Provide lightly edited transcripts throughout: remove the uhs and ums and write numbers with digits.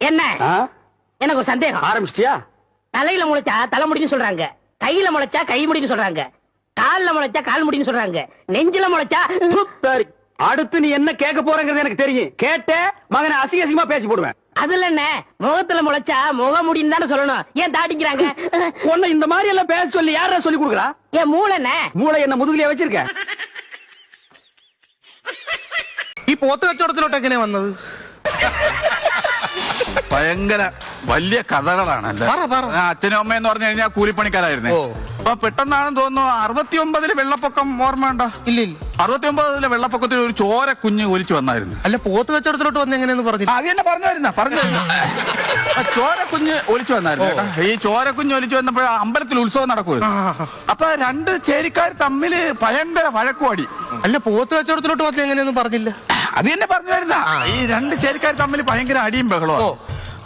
என்ன எனக்கு ஒரு சந்தேகம். ஆரம்பிச்சிட்டியா? தலையில முளைச்சா தலைமுடின்னு சொல்றாங்க, கையில முளைச்சா கை முடின்னு சொல்றாங்க, கால்ல முளைச்சா கால் முடின்னு சொல்றாங்க, நெஞ்சில முளைச்சா. சரி, அடுத்து நீ என்ன கேட்க போறங்கிறது எனக்கு தெரியும். கேட்ட மகனை அசிங்க அசிங்கமா பேசி போடுவேன். அதுல என்ன, முகத்துல முளைச்சா முக முடின்னு தானே சொல்லணும். ஏன் தாடிக்கிறாங்க? உன்னை இந்த மாதிரி எல்லாம் பேச சொல்லி யாரா சொல்லி கொடுக்குறா? ஏன் மூளை என்ன? மூளை என்ன മുതുകിലേ വെച്ചിരിക്ക? ഈ പോത്ത് കച്ചവടത്തിലോട്ട് എങ്ങനെ വന്നത്? ഭയങ്കര വലിയ കഥകളാണല്ലേ. അച്ഛനും അമ്മയെന്ന് പറഞ്ഞു കഴിഞ്ഞാൽ കൂലിപ്പണിക്കാരായിരുന്നേ. അപ്പൊ പെട്ടെന്നാണെന്ന് തോന്നുന്നു 69 വെള്ളപ്പൊക്കം ഓർമ്മയുണ്ടോ? ഇല്ല ഇല്ല. 69 വെള്ളപ്പൊക്കത്തിൽ ഒരു ചോര കുഞ്ഞ് ഒലിച്ചു വന്നായിരുന്നു. അല്ല, പോത്ത് കച്ചവടത്തിലോട്ട് വന്ന് എങ്ങനെയെന്ന് പറഞ്ഞു. അത് തന്നെ പറഞ്ഞു ചോര കുഞ്ഞ് ഒലിച്ചു വന്നായിരുന്നു കേട്ടോ. ഈ ചോര കുഞ്ഞ് ഒലിച്ചു വന്നപ്പോൾ അമ്പലത്തിൽ ഉത്സവം നടക്കുമായിരുന്നു. അപ്പൊ രണ്ട് ചേരിക്കാർ തമ്മില് ഭയങ്കര വഴക്കുവാടി. അല്ല, പോത്ത് കച്ചവടത്തിലോട്ട് വന്ന് എങ്ങനെയെന്ന് പറഞ്ഞില്ല. അത് തന്നെ പറഞ്ഞു ഈ രണ്ട് ചേരിക്കാർ തമ്മിൽ ഭയങ്കര അടിയും ബഹളവും.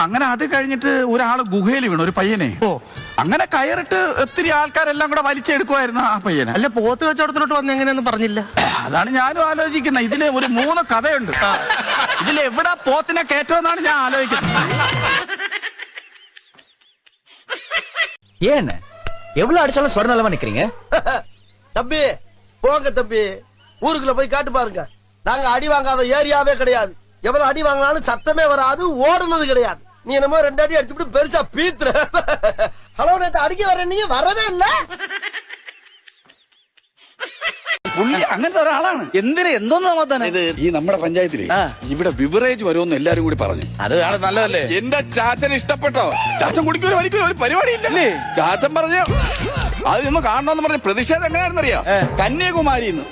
അങ്ങനെ അത് കഴിഞ്ഞിട്ട് ഒരാള് ഗുഹയിൽ വീണു, ഒരു പയ്യനെ. അങ്ങനെ കയറിട്ട് ഒത്തിരി ആൾക്കാരെല്ലാം കൂടെ വലിച്ചെടുക്കുമായിരുന്നു ആ പയ്യനെ. അല്ല, പോത്ത് കച്ചവടത്തിലോട്ട് വന്ന് എങ്ങനെയെന്ന് പറഞ്ഞില്ല. അതാണ് ഞാനും ആലോചിക്കുന്നത്. ഇതില് ഒരു 3 കഥയുണ്ട്. ഇതിൽ എവിടെ പോത്തിനെ കയറ്റുമെന്നാണ് ഞാൻ ആലോചിക്കുന്നത്. ஏன் எவ்வளவு அடிச்சாலும் சொர நிலமா நிக்கிறீங்க? தம்பி போங்க தம்பி, ஊருக்குள்ள போய் காட்டு பாருங்க. நாங்க அடி வாங்காத ஏரியாவே கிடையாது. எவ்வளவு அடி வாங்கினாலும் சத்தமே வராது, ஓடுனது கிடையாது. நீ என்னமோ 2 அடி அடிச்சுட்டு பெருசா பீத்துற. ஹலோ, நேத்து அடிக்க வர நீங்க வரவே இல்ல. പുള്ളി അങ്ങനത്തെ ഒരാളാണ്. എന്തിനാ എന്തോന്ന് ഇത് ഈ നമ്മുടെ പഞ്ചായത്തില് ഇവിടെ ബിവറേജ് വരുമെന്ന് എല്ലാരും കൂടി പറഞ്ഞു. അത് നല്ലതല്ലേ? എന്റെ ചാച്ചന് ഇഷ്ടപ്പെട്ടോ? ചാച്ചൻ കുടിക്കൂല വലിക്കൂല, ഒരു പരിപാടി ഇല്ലല്ലേ. ചാച്ചൻ പറഞ്ഞു അത് ഒന്ന് കാണണമെന്ന് പറഞ്ഞ പ്രതിഷേധം എങ്ങനെയാണെന്നറിയാം. കന്യാകുമാരിന്ന്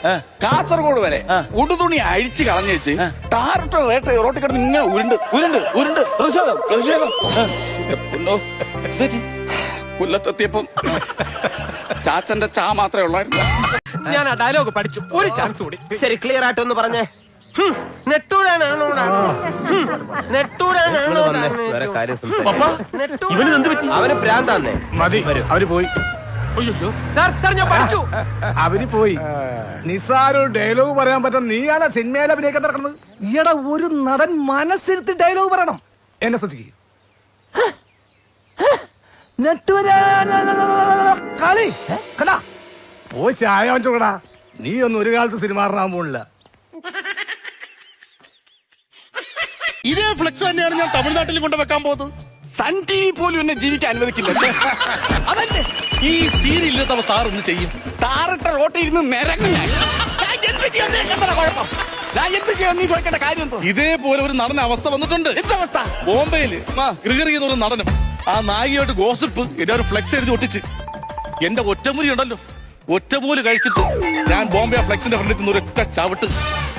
കാസർഗോഡ് വരെ ഉടുതുണി അഴിച്ചു കളഞ്ഞു വെച്ച് ടാറിട്ട് റോട്ടിൽ കിടന്ന് ഇങ്ങനെ ഉരുണ്ട് ഉരുണ്ട് ഉരുണ്ട് പ്രതിഷേധം. കൊല്ലത്തെത്തിയപ്പം ചാച്ചന്റെ ചാ മാത്രമേ ഉള്ളായിരുന്നു. ഞാൻ ആ ഡയലോഗ് പഠിച്ചു. ഒരു ചാൻസ് കൂടി. சரி, கிளியர் ஆட்டோன்னு പറഞ്ഞേ. അവന് പ്രാന്താന്നേ. മതി, അവര് പോയി. അവര് പോയി. നിസാരോ ഡയലോഗ് പറയാൻ പറ്റും. നീയാണ് സിനിമയിൽ അഭിനയിക്കാൻ നടക്കുന്നത്. ഈയിടെ ഒരു നടൻ മനസ്സിരുത്തി ഡയലോഗ് പറയണം. എന്നെ ശ്രദ്ധിക്കുക. കളി കടാ പോയി ചായ വാങ്ങിച്ചോടാ. നീ ഒന്നും ഒരു കാലത്ത് സിനിമ കാണാൻ പോണില്ല. ഇതേ ഫ്ലെക്സ് തന്നെയാണ് ഞാൻ തമിഴ്നാട്ടിൽ കൊണ്ട് വെക്കാൻ പോകുന്നത്. സൺ ടി വി പോലും എന്നെ ജീവിക്കാൻ അനുവദിക്കില്ല. അതല്ലേ ഈ സീരിയൽ ഇല്ലാത്തവ സാർ ഒന്ന് ചെയ്യും. ടാറിട്ട റോട്ടിൽ ഇരുന്ന് നിരങ്ങും ഞാൻ. എന്ത് ചെയ്യാൻ കുഴപ്പം? ഞാൻ എന്ത് ചെയ്യാൻ നീ ചോദിക്കേണ്ട കാര്യം? ഇതേപോലെ ഒരു നടന അവസ്ഥ വന്നിട്ടുണ്ട്. എന്തവസ്ഥ? ബോംബെയില് ഗ്രിഗറി എന്നൊരു നടനും ആ നായികയായിട്ട് ഗോസിപ്പ് എല്ലാവരും ഫ്ലെക്സ് എഴുതി ഒട്ടിച്ച്. എന്റെ ഒറ്റമുറി ഉണ്ടല്ലോ, ഒറ്റമൂല് കഴിച്ചിട്ട് ഞാൻ ബോംബെ ഫ്ലെക്സിന്റെ ഫ്രണ്ടിൽ നിന്ന് ഒരൊറ്റ ചവിട്ട്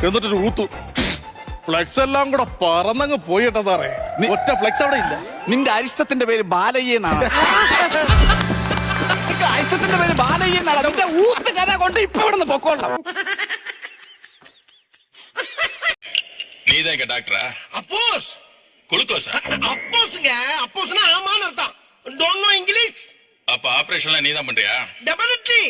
എന്നിട്ടൊരു ഊത്തു. ഫ്ലെക്സ് എല്ലാം കൂടെ പറന്നങ്ങ് പോയിട്ടാ സാറേ. ഒറ്റ ഫ്ലെക്സ് അവിടെ ഇല്ല. നിന്റെ അരിഷ്ടത്തിന്റെ പേര് ബാലയ്യ എന്നാണ്. അരിഷ്ടത്തിന്റെ പേര് ബാലയ്യ എന്നാണ്. നിന്റെ ഊത്ത് കഥ കൊണ്ട് ഇപ്പൊ ഇവിടെ നിന്ന് പൊക്കോളാം. நீதாங்க டாக்டரா? அப்போஸ் குளுக்கோஸா? அப்போஸ்ங்க. அப்போஸ்னா ஆமான்னு அர்த்தம். Don't know English. அப்ப ஆபரேஷன்லாம் நீதான் பண்றியா? டெஃபினெட்லி.